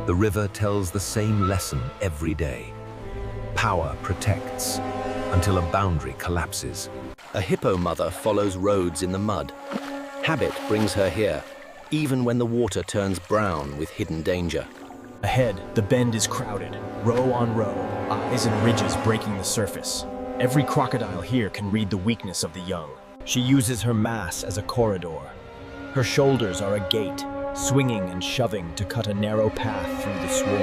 The river tells the same lesson every day. Power protects until a boundary collapses. A hippo mother follows roads in the mud. Habit brings her here, even when the water turns brown with hidden danger. Ahead, the bend is crowded, row on row, eyes and ridges breaking the surface. Every crocodile here can read the weakness of the young. She uses her mass as a corridor. Her shoulders are a gate, swinging and shoving to cut a narrow path through the swarm.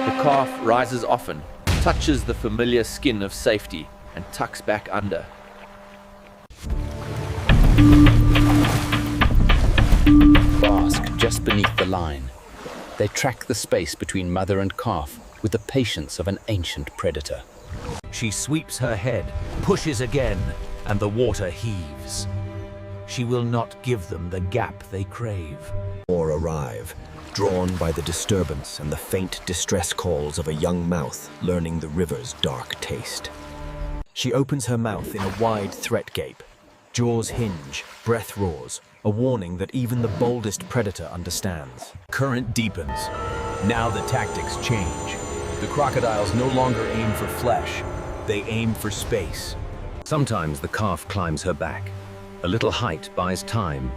The calf rises often, touches the familiar skin of safety, and tucks back under. Bask just beneath the line. They track the space between mother and calf with the patience of an ancient predator. She sweeps her head, pushes again, and the water heaves. She will not give them the gap they crave. Or arrive, drawn by the disturbance and the faint distress calls of a young mouth learning the river's dark taste. She opens her mouth in a wide threat gape. Jaws hinge, breath roars, a warning that even the boldest predator understands. Current deepens. Now the tactics change. The crocodiles no longer aim for flesh. They aim for space. Sometimes the calf climbs her back. A little height buys time.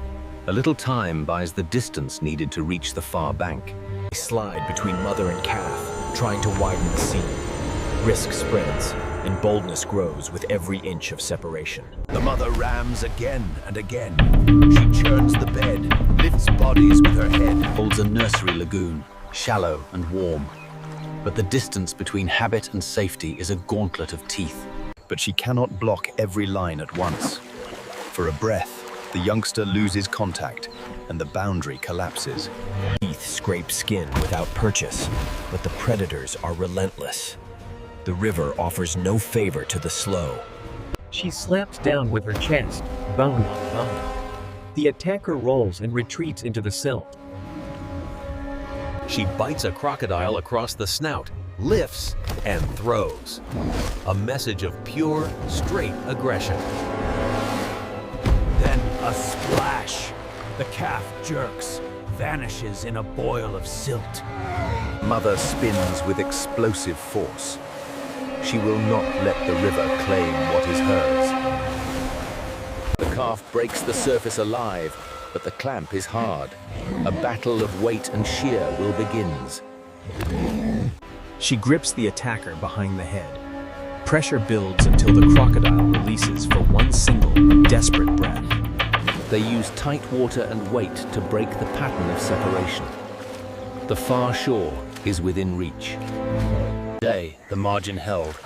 A little time buys the distance needed to reach the far bank. They slide between mother and calf, trying to widen the seam. Risk spreads, and boldness grows with every inch of separation. The mother rams again and again. She churns the bed, lifts bodies with her head. Holds a nursery lagoon, shallow and warm. But the distance between habit and safety is a gauntlet of teeth. But she cannot block every line at once. For a breath, the youngster loses contact, and the boundary collapses. Teeth scrape skin without purchase, but the predators are relentless. The river offers no favor to the slow. She slaps down with her chest, bone on bone. The attacker rolls and retreats into the silt. She bites a crocodile across the snout, lifts, and throws. A message of pure, straight aggression. Then a splash. The calf jerks, vanishes in a boil of silt. Mother spins with explosive force. She will not let the river claim what is hers. The calf breaks the surface alive, but the clamp is hard. A battle of weight and shear will begins. She grips the attacker behind the head. Pressure builds until the crocodile releases for one single, desperate breath. They use tight water and weight to break the pattern of separation. The far shore is within reach. Today, the margin held.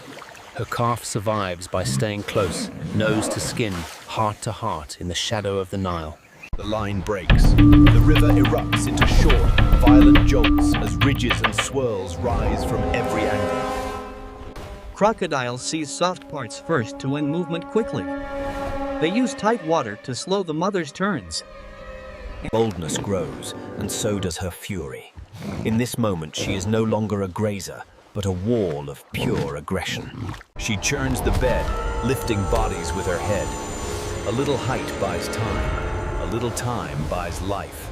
Her calf survives by staying close, nose to skin, heart to heart in the shadow of the Nile. The line breaks. The river erupts into short, violent jolts as ridges and swirls rise from every angle. Crocodiles seize soft parts first to end movement quickly. They use tight water to slow the mother's turns. Boldness grows, and so does her fury. In this moment, she is no longer a grazer, but a wall of pure aggression. She churns the bed, lifting bodies with her head. A little height buys time. A little time buys life.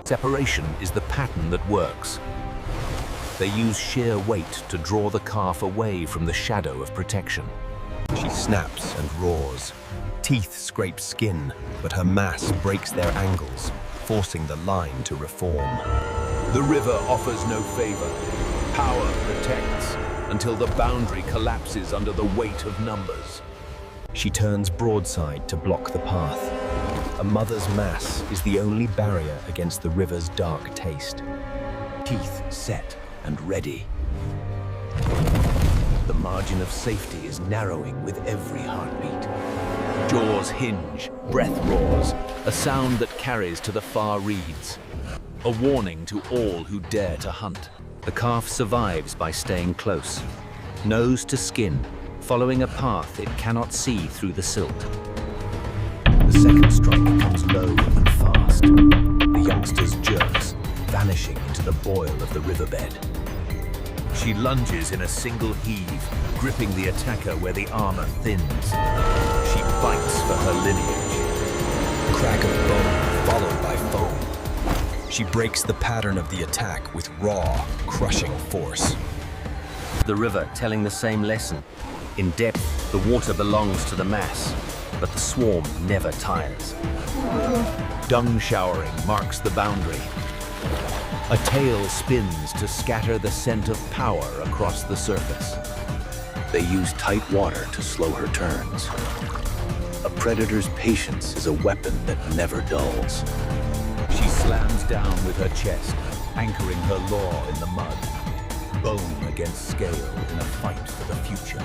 Separation is the pattern that works. They use sheer weight to draw the calf away from the shadow of protection. She snaps and roars. Teeth scrape skin, but her mass breaks their angles, forcing the line to reform. The river offers no favor. Power protects until the boundary collapses under the weight of numbers. She turns broadside to block the path. A mother's mass is the only barrier against the river's dark taste. Teeth set and ready. The margin of safety is narrowing with every heartbeat. Jaws hinge, breath roars, a sound that carries to the far reeds. A warning to all who dare to hunt. The calf survives by staying close, nose to skin, following a path it cannot see through the silt. The second strike comes low and fast. The youngster's jerks, vanishing into the boil of the riverbed. She lunges in a single heave, gripping the attacker where the armor thins. She fights for her lineage. Crack of bone followed by foam. She breaks the pattern of the attack with raw, crushing force. The river telling the same lesson. In depth, the water belongs to the mass, but the swarm never tires. Dung showering marks the boundary. A tail spins to scatter the scent of power across the surface. They use tight water to slow her turns. A predator's patience is a weapon that never dulls. She slams down with her chest, anchoring her law in the mud. Bone against scale in a fight for the future.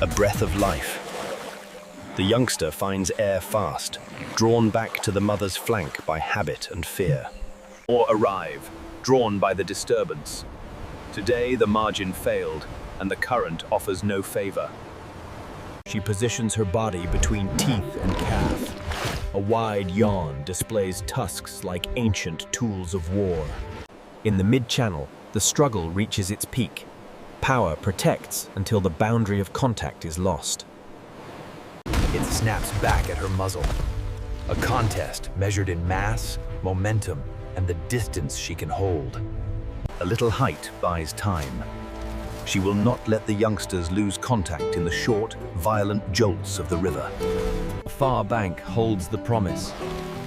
A breath of life. The youngster finds air fast, drawn back to the mother's flank by habit and fear. Or arrive, drawn by the disturbance. Today the margin failed, and the current offers no favor. She positions her body between teeth and calf. A wide yawn displays tusks like ancient tools of war. In the mid-channel, the struggle reaches its peak. Power protects until the boundary of contact is lost. It snaps back at her muzzle. A contest measured in mass, momentum, and the distance she can hold. A little height buys time. She will not let the youngsters lose contact in the short, violent jolts of the river. A far bank holds the promise.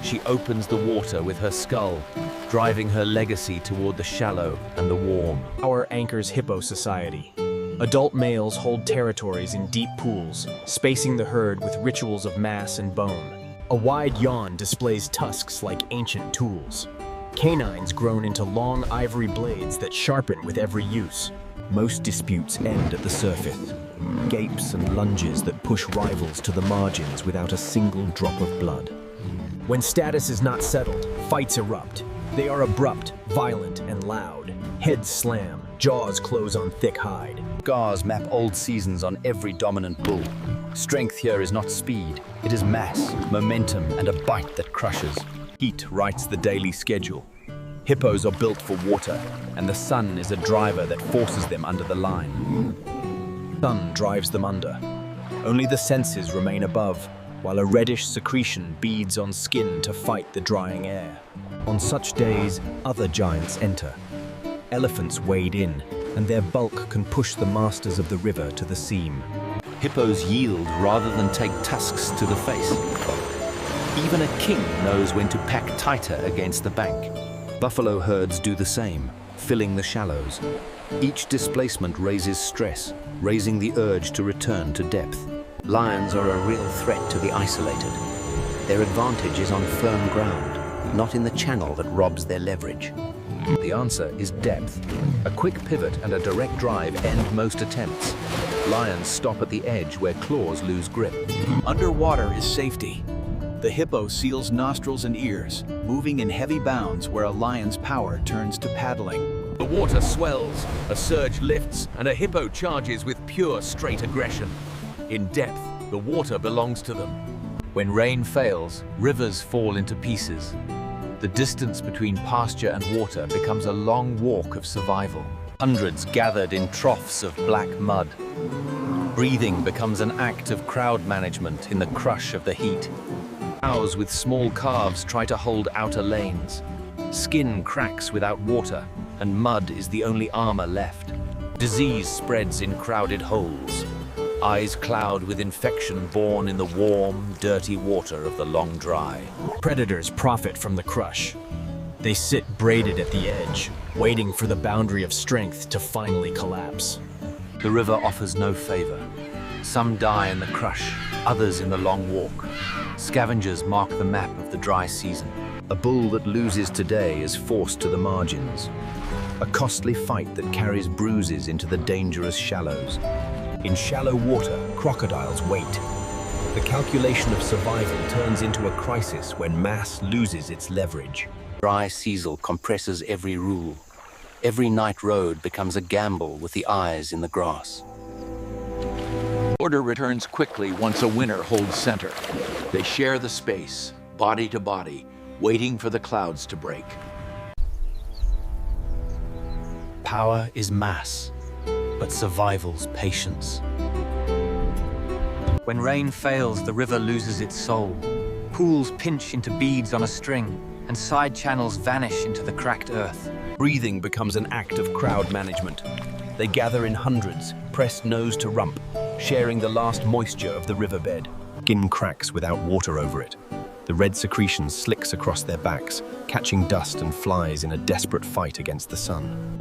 She opens the water with her skull, driving her legacy toward the shallow and the warm. Power anchors Hippo society. Adult males hold territories in deep pools, spacing the herd with rituals of mass and bone. A wide yawn displays tusks like ancient tools. Canines grown into long ivory blades that sharpen with every use. Most disputes end at the surface. Gapes and lunges that push rivals to the margins without a single drop of blood. When status is not settled, fights erupt. They are abrupt, violent, and loud. Heads slam, jaws close on thick hide. Scars map old seasons on every dominant bull. Strength here is not speed, it is mass, momentum, and a bite that crushes. Heat writes the daily schedule. Hippos are built for water, and the sun is a driver that forces them under the line. Sun drives them under. Only the senses remain above, while a reddish secretion beads on skin to fight the drying air. On such days, other giants enter. Elephants wade in, and their bulk can push the masters of the river to the seam. Hippos yield rather than take tusks to the face. Even a king knows when to pack tighter against the bank. Buffalo herds do the same, filling the shallows. Each displacement raises stress, raising the urge to return to depth. Lions are a real threat to the isolated. Their advantage is on firm ground, not in the channel that robs their leverage. The answer is depth. A quick pivot and a direct drive end most attempts. Lions stop at the edge where claws lose grip. Underwater is safety. The hippo seals nostrils and ears, moving in heavy bounds where a lion's power turns to paddling. The water swells, a surge lifts, and a hippo charges with pure, straight aggression. In depth, the water belongs to them. When rain fails, rivers fall into pieces. The distance between pasture and water becomes a long walk of survival. Hundreds gathered in troughs of black mud. Breathing becomes an act of crowd management in the crush of the heat. Cows with small calves try to hold outer lanes. Skin cracks without water, and mud is the only armor left. Disease spreads in crowded holes. Eyes cloud with infection born in the warm, dirty water of the long dry. Predators profit from the crush. They sit braided at the edge, waiting for the boundary of strength to finally collapse. The river offers no favor. Some die in the crush, others in the long walk. Scavengers mark the map of the dry season. A bull that loses today is forced to the margins. A costly fight that carries bruises into the dangerous shallows. In shallow water, crocodiles wait. The calculation of survival turns into a crisis when mass loses its leverage. Dry Cecil compresses every rule. Every night road becomes a gamble with the eyes in the grass. Order returns quickly once a winner holds center. They share the space, body to body, waiting for the clouds to break. Power is mass, but survival's patience. When rain fails, the river loses its soul. Pools pinch into beads on a string. and side channels vanish into the cracked earth. Breathing becomes an act of crowd management. They gather in hundreds, pressed nose to rump, sharing the last moisture of the riverbed. Skin cracks without water over it. The red secretion slicks across their backs, catching dust and flies in a desperate fight against the sun.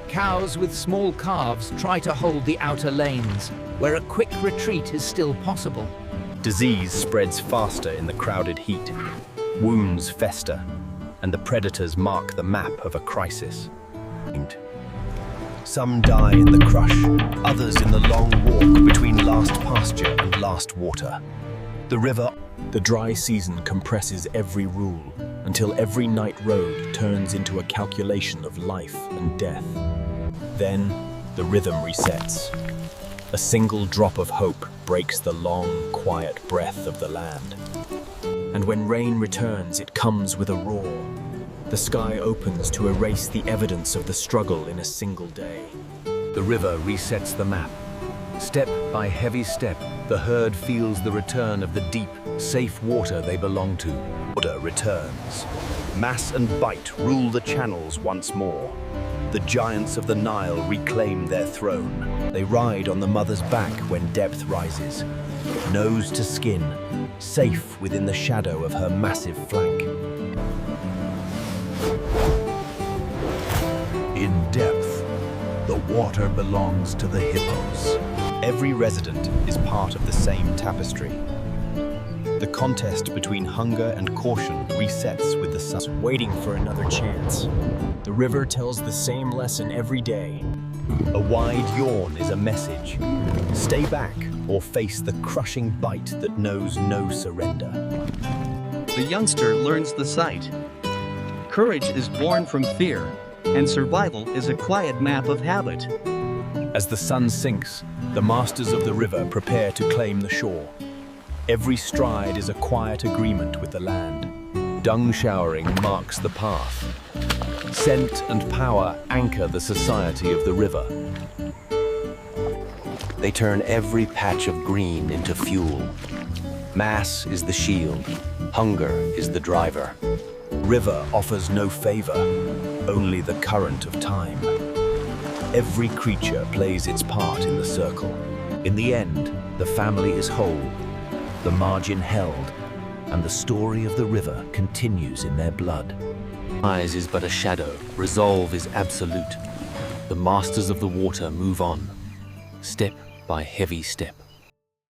Cows with small calves try to hold the outer lanes, where a quick retreat is still possible. Disease spreads faster in the crowded heat. Wounds fester, and the predators mark the map of a crisis. Some die in the crush, others in the long walk between last pasture and last water. The dry season compresses every rule until every night road turns into a calculation of life and death. Then the rhythm resets. A single drop of hope breaks the long, quiet breath of the land. And when rain returns, it comes with a roar. The sky opens to erase the evidence of the struggle in a single day. The river resets the map. Step by heavy step, the herd feels the return of the deep, safe water they belong to. Order returns. Mass and bite rule the channels once more. The giants of the Nile reclaim their throne. They ride on the mother's back when depth rises, nose to skin, safe within the shadow of her massive flank. In depth, the water belongs to the hippos. Every resident is part of the same tapestry. The contest between hunger and caution resets with the sun. Waiting for another chance. The river tells the same lesson every day. A wide yawn is a message. Stay back or face the crushing bite that knows no surrender. The youngster learns the sight. Courage is born from fear, and survival is a quiet map of habit. As the sun sinks, the masters of the river prepare to claim the shore. Every stride is a quiet agreement with the land. Dung showering marks the path. Scent and power anchor the society of the river. They turn every patch of green into fuel. Mass is the shield. Hunger is the driver. River offers no favor, only the current of time. Every creature plays its part in the circle. In the end, the family is whole, the margin held, and the story of the river continues in their blood. Eyes is but a shadow, resolve is absolute. The masters of the water move on, step by heavy step.